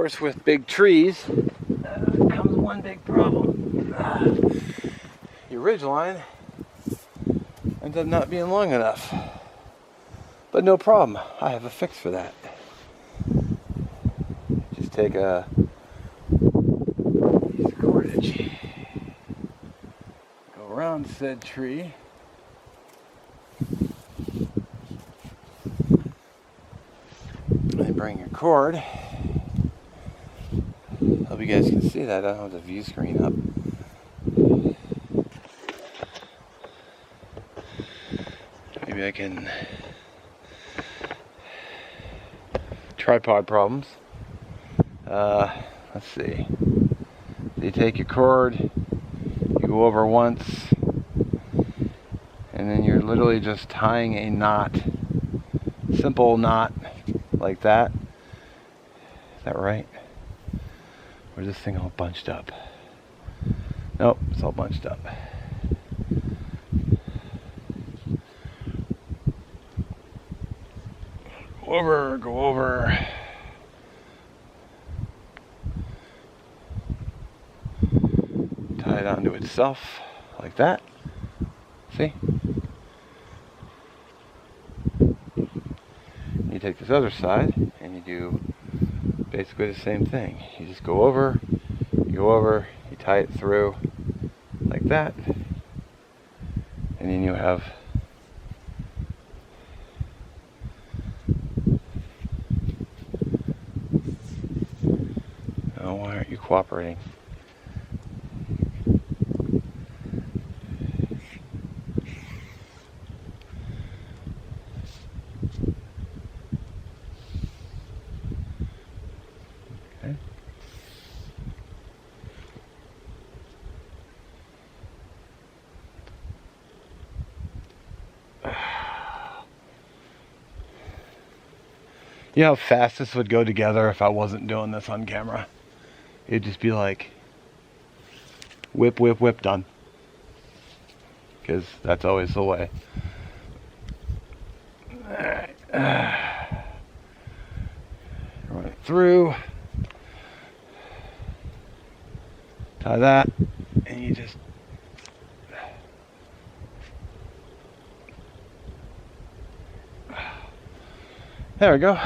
course, with big trees comes one big problem. Your ridge line ends up not being long enough. But no problem, I have a fix for that. Just take a piece of cordage, go around said tree, and bring your cord. Hope you guys can see that. I don't have the view screen up. Maybe I can. Tripod problems. Let's see. You take your cord, you go over once, and then you're literally just tying a knot. Simple knot like that. Is that right? Or is this thing all bunched up? Nope, it's all bunched up. Go over. Tie it onto itself like that. See? You take this other side and you do basically the same thing. You just go over, you tie it through like that, and then you have why aren't you cooperating? Okay. You know how fast this would go together if I wasn't doing this on camera? It'd just be like whip, whip, whip, done. Because that's always the way. Alright. Run it through. Tie that. And you just... There we go.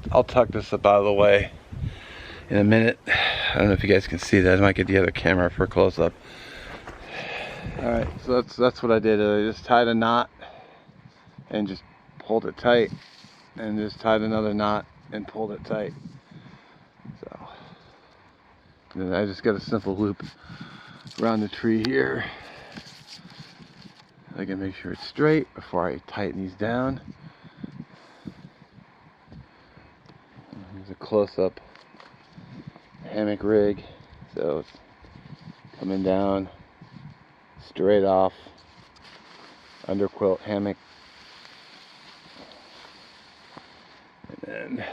I'll tuck this up out of the way in a minute. I don't know if you guys can see that. I might get the other camera for a close-up. Alright, so that's what I did. I just tied a knot and just pulled it tight, and just tied another knot and pulled it tight. So then I just got a simple loop around the tree here. I can make sure it's straight before I tighten these down. Here's a close-up hammock rig, so it's coming down straight off underquilt hammock, and then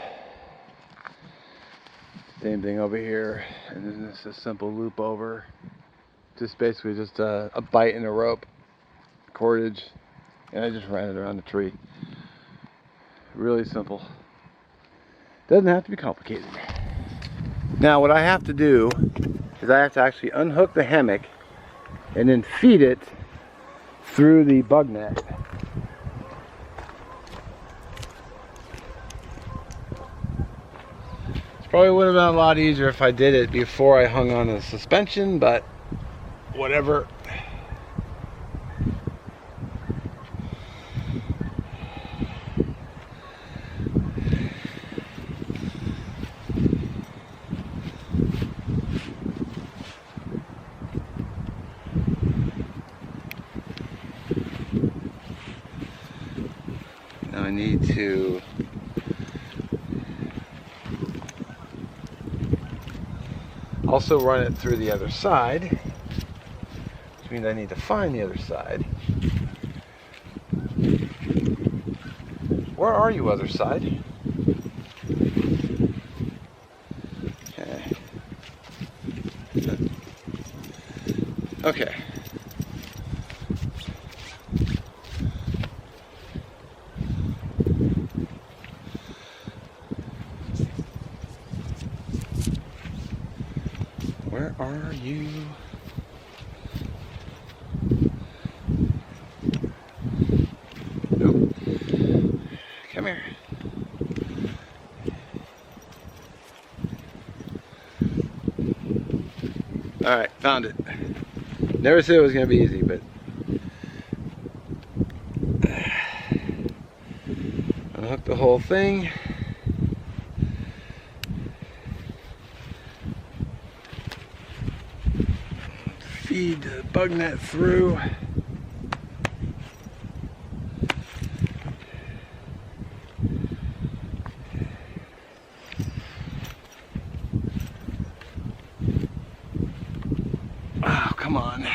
same thing over here, and then this is a simple loop over, just basically just a bite in a rope, cordage, and I just ran it around the tree. Really simple. Doesn't have to be complicated. Now what I have to do is I have to actually unhook the hammock and then feed it through the bug net. It probably would have been a lot easier if I did it before I hung on the suspension, but whatever. I need to also run it through the other side, which means I need to find the other side. Where are you, other side? Okay. Okay. are you? Nope. Come here. Alright, found it. Never said it was going to be easy, but unhook the whole thing. Feed the bug net through. Oh, come on.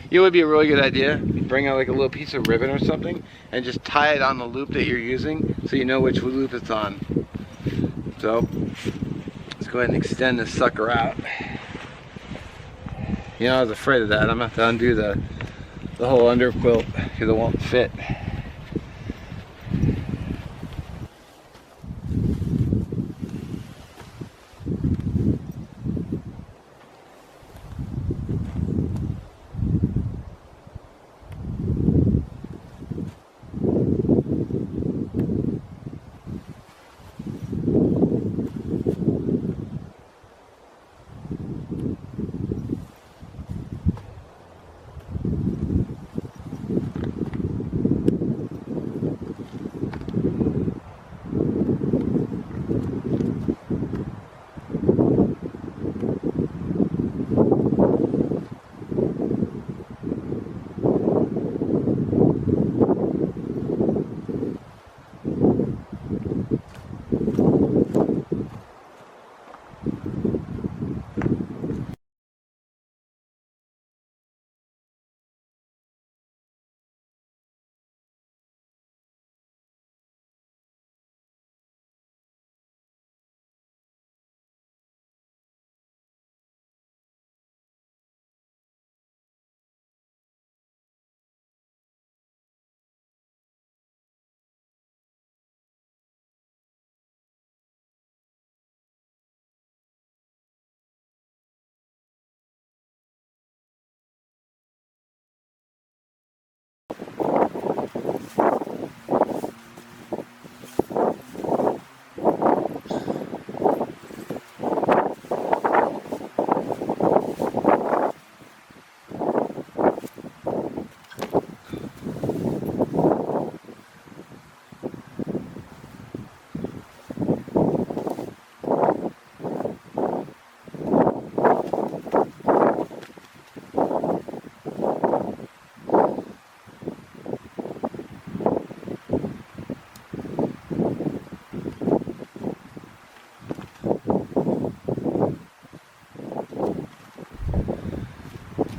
It would be a really good idea. Bring out like a little piece of ribbon or something and just tie it on the loop that you're using so you know which loop it's on. So let's go ahead and extend this sucker out. You know, I was afraid of that. I'm gonna have to undo the whole underquilt because it won't fit.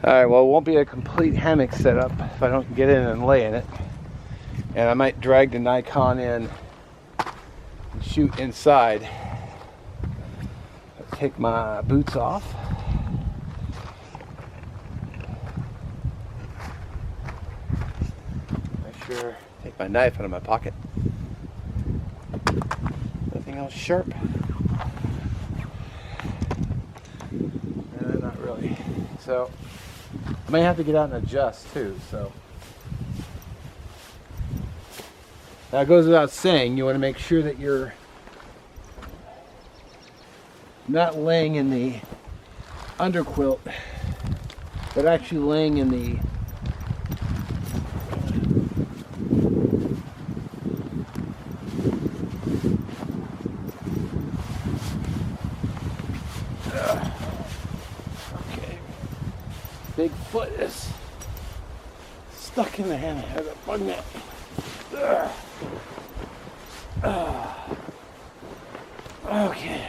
Alright, well, it won't be a complete hammock setup if I don't get in and lay in it. And I might drag the Nikon in and shoot inside. Let's take my boots off. Make sure, take my knife out of my pocket. Nothing else sharp. Not really. So I may have to get out and adjust too, so. Now it goes without saying, you want to make sure that you're not laying in the underquilt, but actually laying in the big foot is stuck in the hammock. I got a bug net. Okay.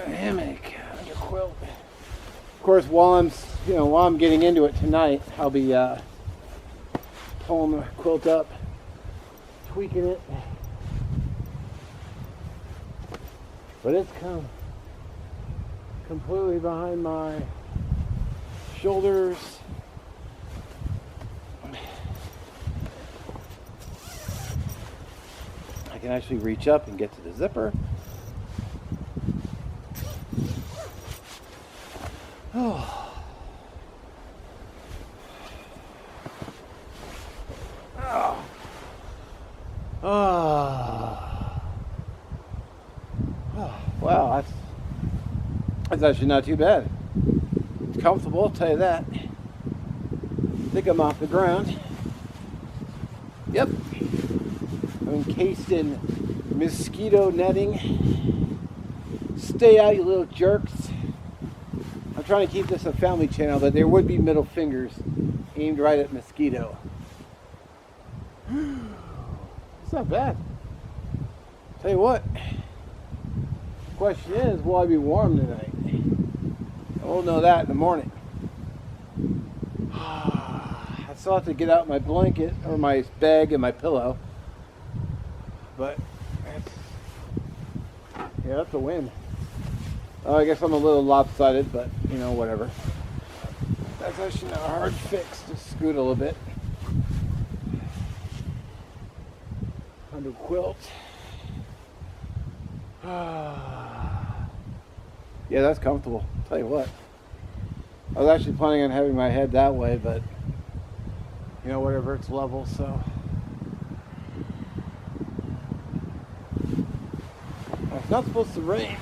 Hammock, underquilt. Of course, while I'm getting into it tonight, I'll be pulling the quilt up, tweaking it. But it's completely behind my shoulders. can actually reach up and get to the zipper. Oh. Oh. Oh. Oh. Wow, that's actually not too bad. It's comfortable, I'll tell you that. I think I'm off the ground. Yep. I'm encased in mosquito netting. Stay out, you little jerks. I'm trying to keep this a family channel, but there would be middle fingers aimed right at mosquito. It's not bad. Tell you what. The question is, will I be warm tonight? We'll know that in the morning. I still have to get out my blanket or my bag and my pillow. But that's a win. Oh, I guess I'm a little lopsided, but you know, whatever. That's actually not a hard fix. Just scoot a little bit. Underquilt. Yeah, that's comfortable. I'll tell you what. I was actually planning on having my head that way, but you know, whatever, it's level, so. It's not supposed to rain.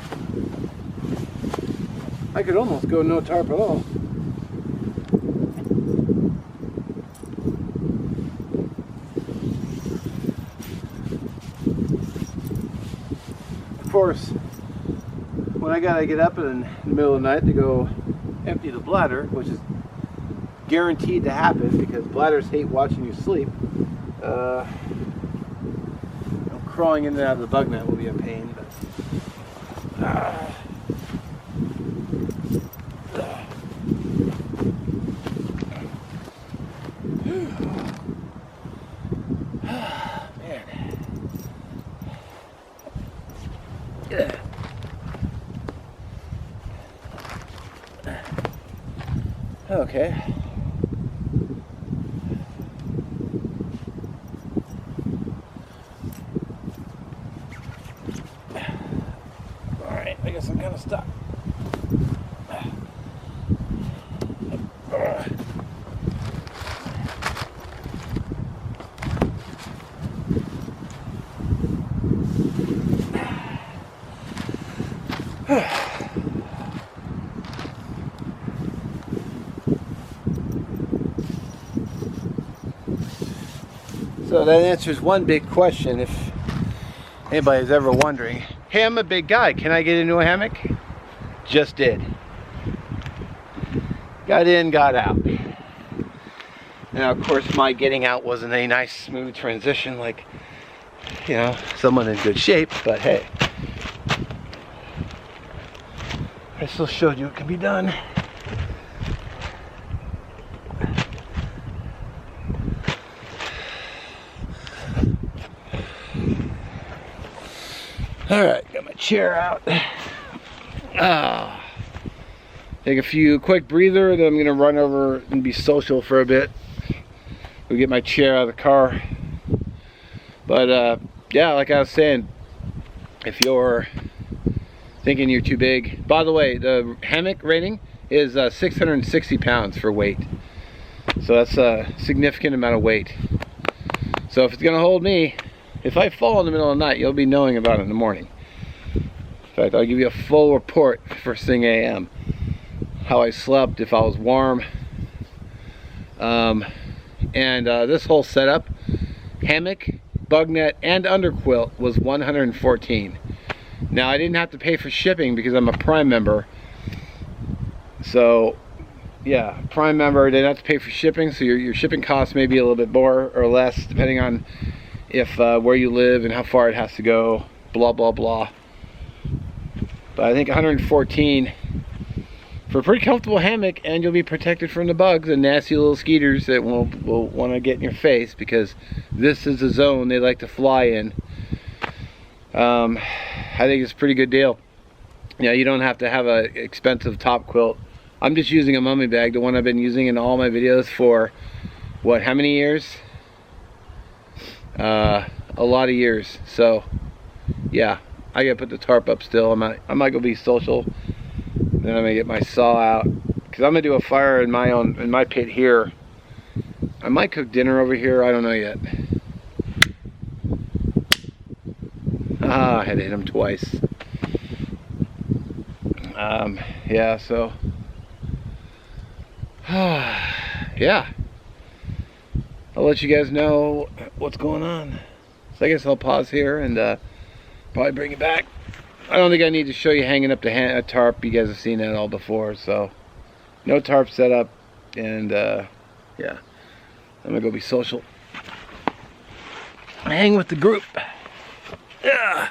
I could almost go no tarp at all. Of course, when I gotta get up in the middle of the night to go empty the bladder, which is guaranteed to happen because bladders hate watching you sleep, crawling in and out of the bug net will be a pain, but man. Yeah. Okay. Alright, I guess I'm kind of stuck. So that answers one big question if anybody's ever wondering. Hey, I'm a big guy. Can I get into a hammock? Just did. Got in, got out. Now, of course, my getting out wasn't a nice, smooth transition like, you know, someone in good shape, but hey. I still showed you it can be done. Alright, got my chair out. Take a few quick breather, then I'm gonna run over and be social for a bit. Go get my chair out of the car. But yeah, like I was saying, if you're thinking you're too big, by the way, the hammock rating is 660 pounds for weight. So that's a significant amount of weight. So if it's gonna hold me, if I fall in the middle of the night, you'll be knowing about it in the morning. In fact, I'll give you a full report first thing a.m. How I slept, if I was warm. This whole setup, hammock, bug net, and underquilt was $114. Now, I didn't have to pay for shipping because I'm a Prime member. So, yeah, Prime member, didn't have to pay for shipping, so your shipping costs may be a little bit more or less, depending on if where you live and how far it has to go, blah blah blah. But I think 114 for a pretty comfortable hammock, and you'll be protected from the bugs and nasty little skeeters that will want to get in your face, because this is the zone they like to fly in. I think it's a pretty good deal. Yeah, you don't have to have an expensive top quilt. I'm just using a mummy bag, the one I've been using in all my videos for what, how many years? a lot of years. So yeah, I gotta put the tarp up still. I might go be social. Then I'm gonna get my saw out because I'm gonna do a fire in my pit here. I might cook dinner over here. I don't know yet. I had to hit him twice. Yeah, so yeah, I'll let you guys know what's going on. So I guess I'll pause here and probably bring it back. I don't think I need to show you hanging up the tarp. You guys have seen that all before. So no tarp set up, and yeah, I'm gonna go be social. Hang with the group. Yeah.